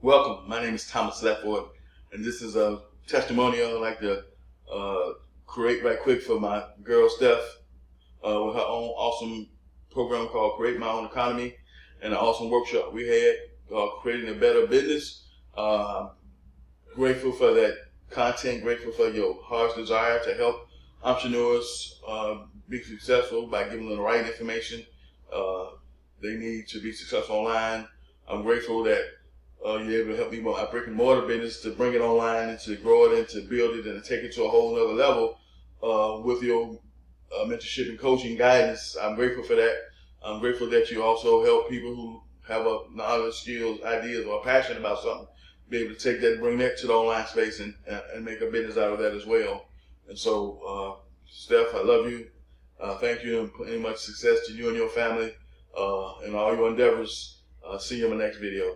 Welcome. My name is Thomas LEDFORD, and this is a testimonial I'd like to create right quick for my girl Steph with her own awesome program called Create My Own Economy, and an awesome workshop we had creating a better business. Grateful for that content, grateful for your heart's desire to help entrepreneurs be successful by giving them the right information they need to be successful online. I'm grateful that you're able to help me with my brick and mortar business to bring it online and to grow it and to build it and to take it to a whole nother level with your mentorship and coaching guidance. I'm grateful for that. I'm grateful that you also help people who have a knowledge, skills, ideas, or are passionate about something, be able to take that and bring that to the online space and make a business out of that as well. And so, Steph, I love you. Thank you, and plenty much success to you and your family in all your endeavors. See you in the next video.